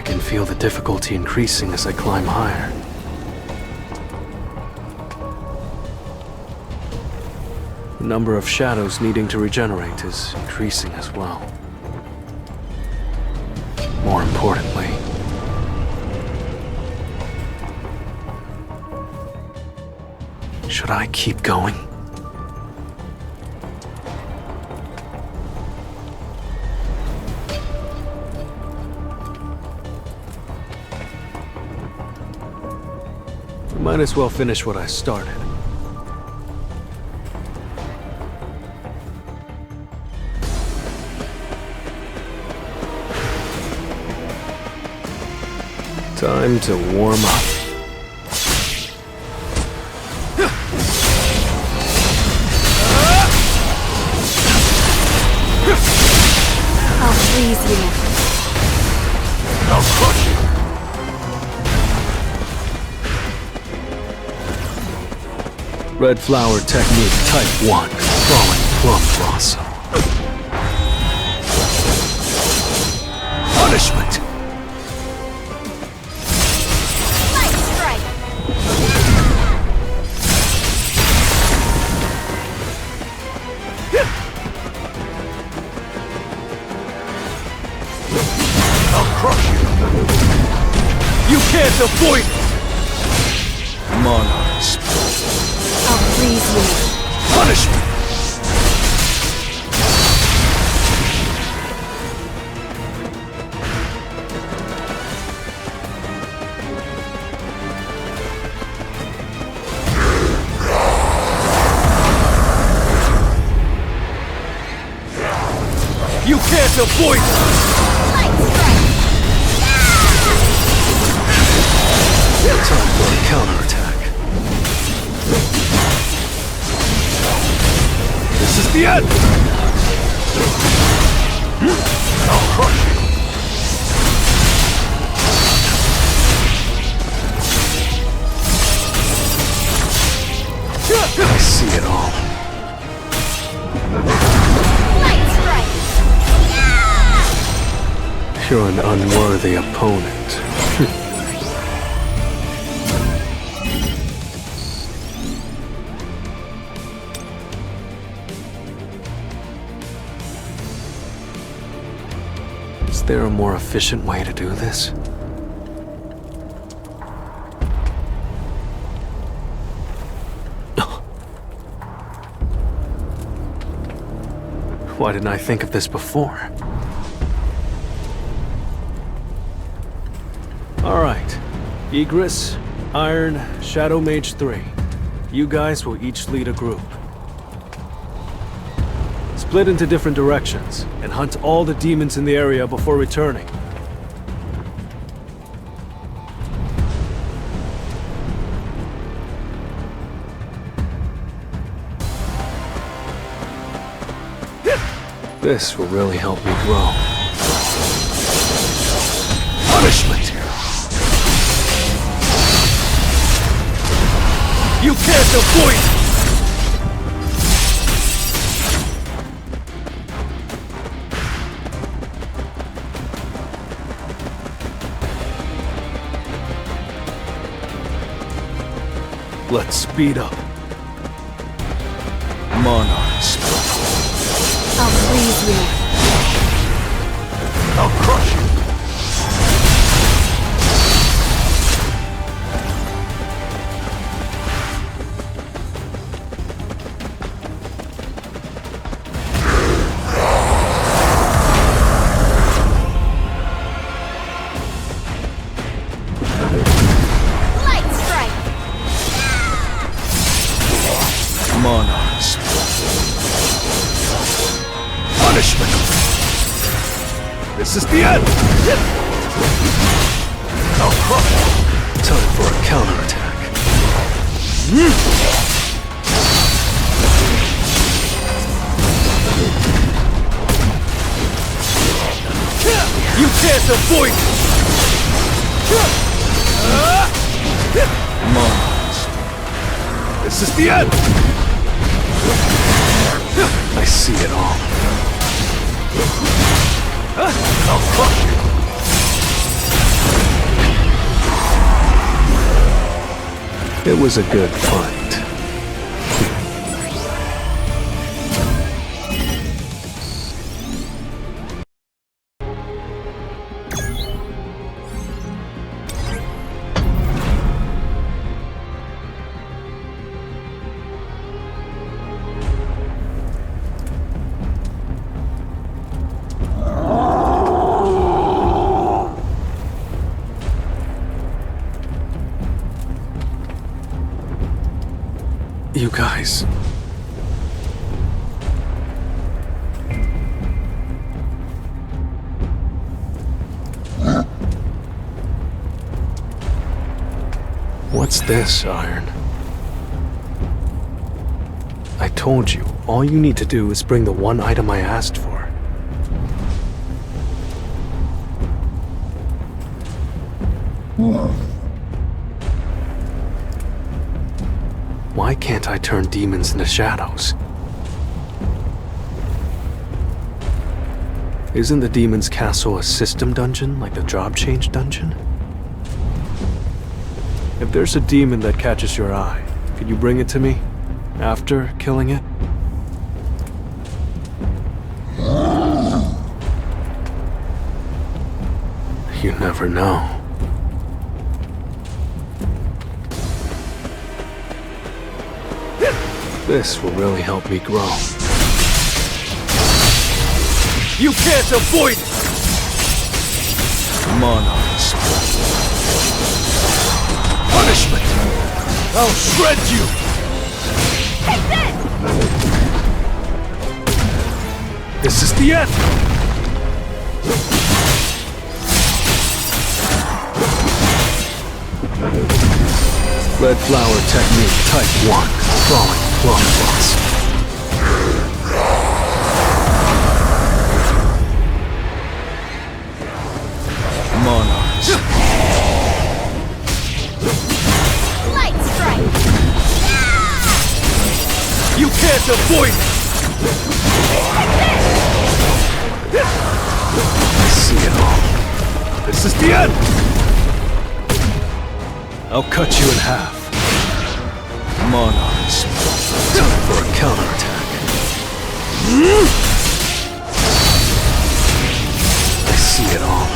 can feel the difficulty increasing as I climb higher. The number of shadows needing to regenerate is increasing as well. More importantly, should I keep going? I might as well finish what I started. Time to warm up. I'll freeze you. I'll crush you. Red flower technique type 1. Falling plum blossom. Punishment. You can't avoid it! Monarchs. I'll freeze you. Punishment! You can't avoid it! Time for a counterattack. This is the end! I'll crush you! I see it all. You're an unworthy opponent. Is there a more efficient way to do this? Why didn't I think of this before? Alright. Egress, Iron, Shadow Mage 3. You guys will each lead a group. Split into different directions, and hunt all the demons in the area before returning. This will really help me grow. Punishment! You can't avoid it! Let's speed up. Monarchs. I'll freeze you. I'll crush you. Monarchs. Punishment. This is the end. I'll crush you. Time for a counterattack. You can't avoid it. Monarchs. This is the end. I see it all. I'll crush you. It was a good fight. You guys. What's this, Iron? I told you, all you need to do is bring the one item I asked for. Why can't I turn demons into shadows? Isn't the demon's castle a system dungeon, like the job change dungeon? If there's a demon that catches your eye, could you bring it to me after killing it? You never know. This will really help me grow. You can't avoid it! Monarchs. Punishment! I'll shred you! Take this! This is the end! Red flower technique type 1. Crawling plum blossom. Monarchs. Light strike! You can't avoid it! I see it all. This is the end! I'll cut you in half. Monarchs. Time for a counterattack. I see it all.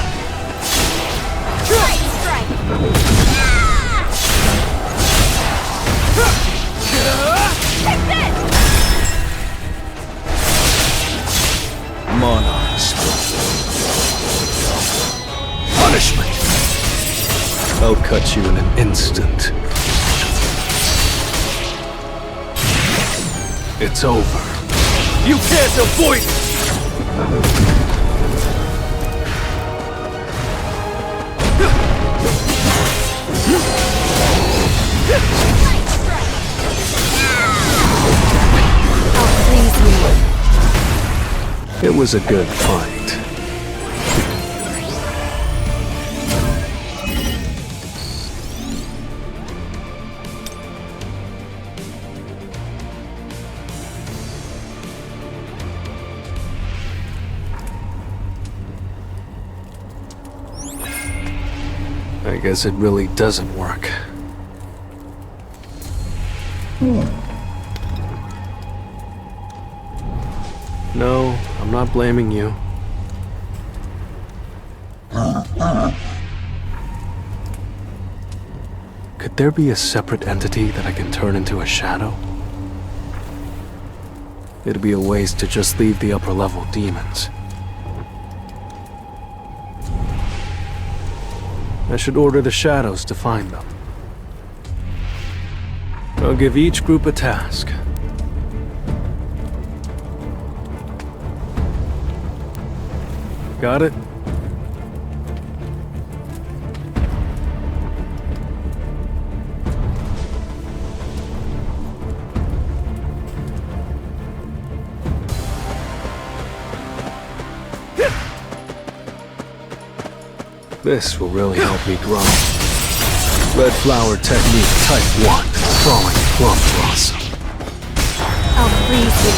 Light strike! Take this! Monarchs. Punishment! I'll cut you in an instant. It's over. You can't avoid it! I'll freeze you. It was a good fight. I guess it really doesn't work. No, I'm not blaming you. Could there be a separate entity that I can turn into a shadow? It'd be a waste to just leave the upper level demons. I should order the shadows to find them. I'll give each group a task. Got it? This will really help me grow. Red flower technique type 1. Crawling plum blossom. I'll freeze you.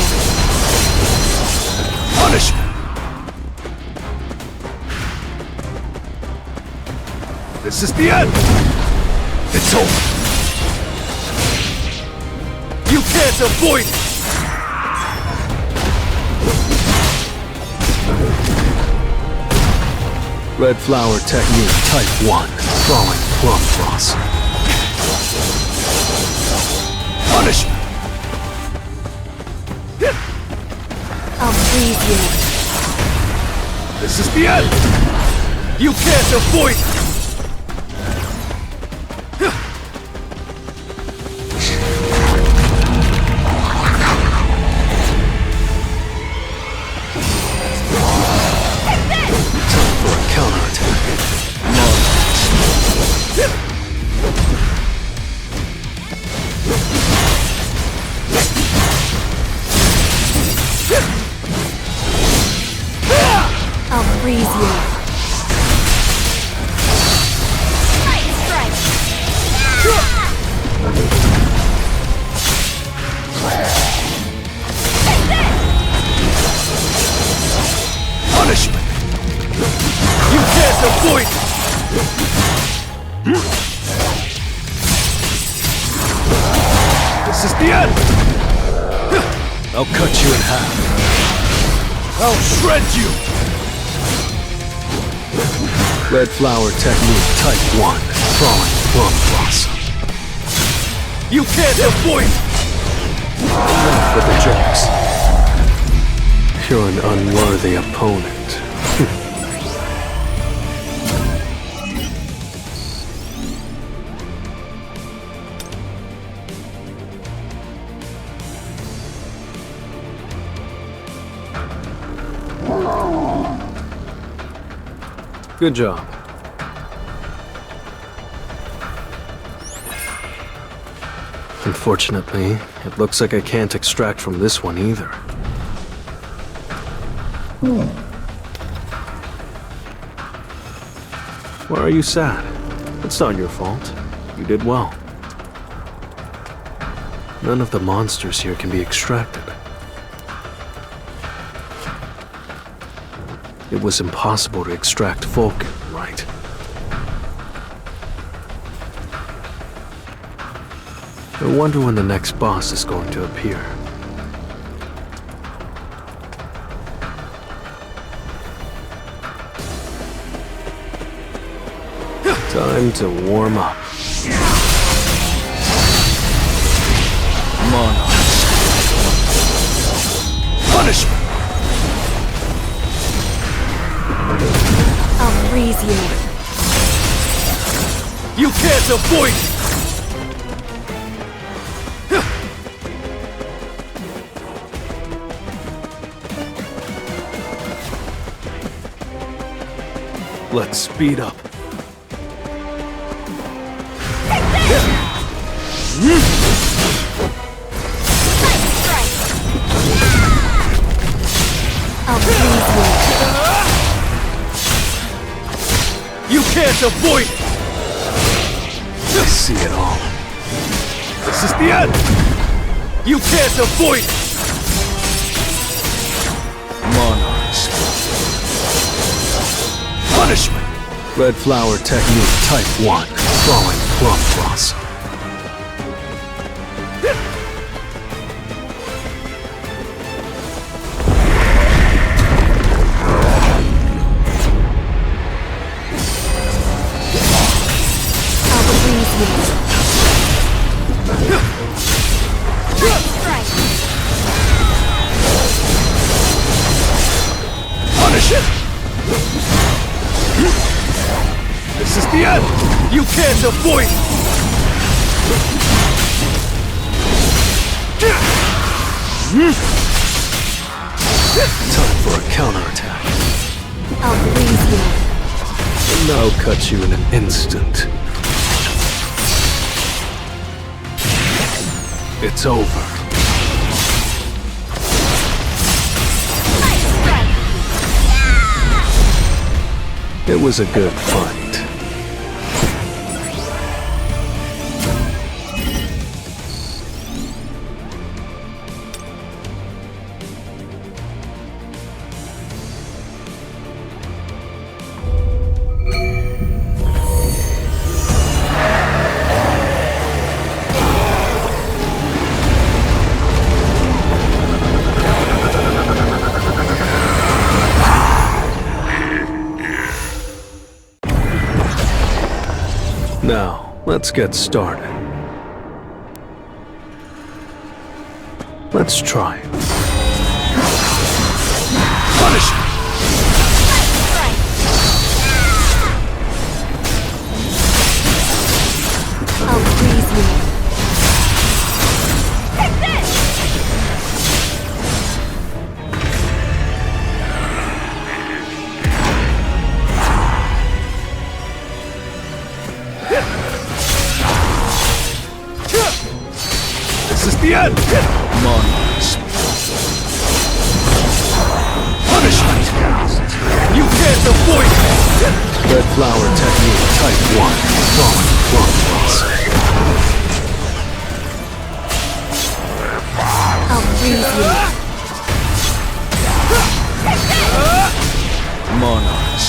Punishment! This is the end! It's over! can't avoid it! Red flower technique type 1. Falling plum blossom. Punishment! I'll freeze you. This is the end! You can't avoid it! Time for a counterattack. I'll freeze you. Light strike. Punishment! You can't avoid it! This is the end! I'll cut you in half. I'll shred you! Red flower technique type 1. Falling plum blossom. You can't avoid it! Enough with the jokes. You're an unworthy opponent. Good job. Unfortunately, it looks like I can't extract from this one either. Why are you sad? It's not your fault. You did well. None of the monsters here can be extracted. It was impossible to extract Vulcan, right? I wonder when the next boss is going to appear. Time to warm up. Monarch. Punishment! I'll freeze you. You can't avoid it! Let's speed up. I'll freeze you. You can't avoid it! I see it all. This is the end! You can't avoid it! Monarchs. Punishment! Red flower technique type 1. Falling plum blossom. Punish it! This is the end! You can't avoid it! Time for a counterattack. I'll freeze you. And I'll cut you in an instant. It's over. It was a good fight. Now, let's get started. Let's try it. Punish! I'll freeze you. Take this! This is the end! Monarchs. Punishment! You can't avoid it! Red flower technique, type 1. Falling from boss. I'll freeze you. Monarchs.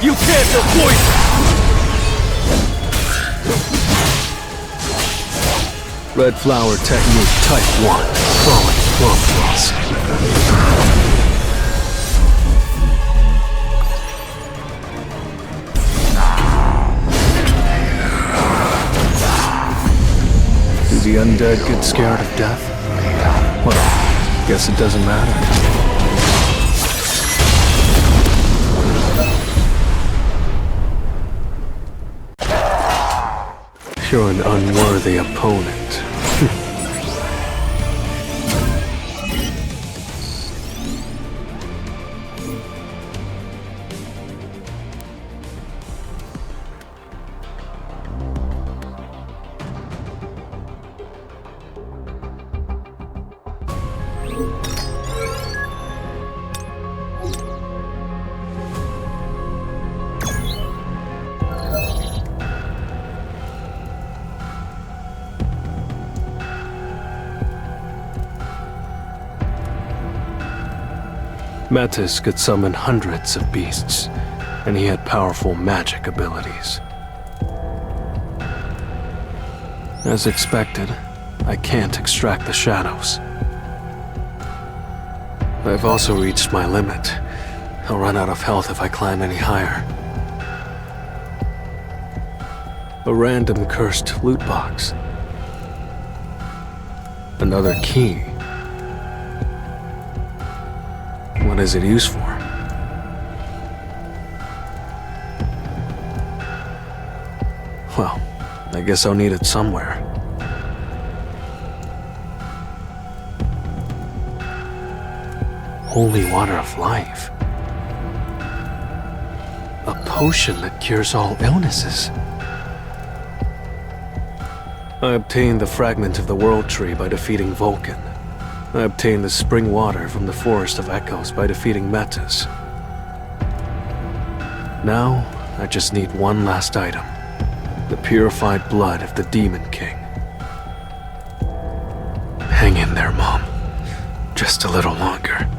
You can't avoid it! Red flower technique, type 1. Falling from boss. Do the undead get scared of death? Well, guess it doesn't matter. You're an unworthy opponent. Metus could summon hundreds of beasts, and he had powerful magic abilities. As expected, I can't extract the shadows. I've also reached my limit. I'll run out of health if I climb any higher. A random cursed loot box. Another key. What is it used for? Well, I guess I'll need it somewhere. Holy water of life. A potion that cures all illnesses. I obtained the fragment of the World Tree by defeating Vulcan. I obtained the spring water from the Forest of Echoes by defeating Metus. Now, I just need one last item. The purified blood of the Demon King. Hang in there, Mom. Just a little longer.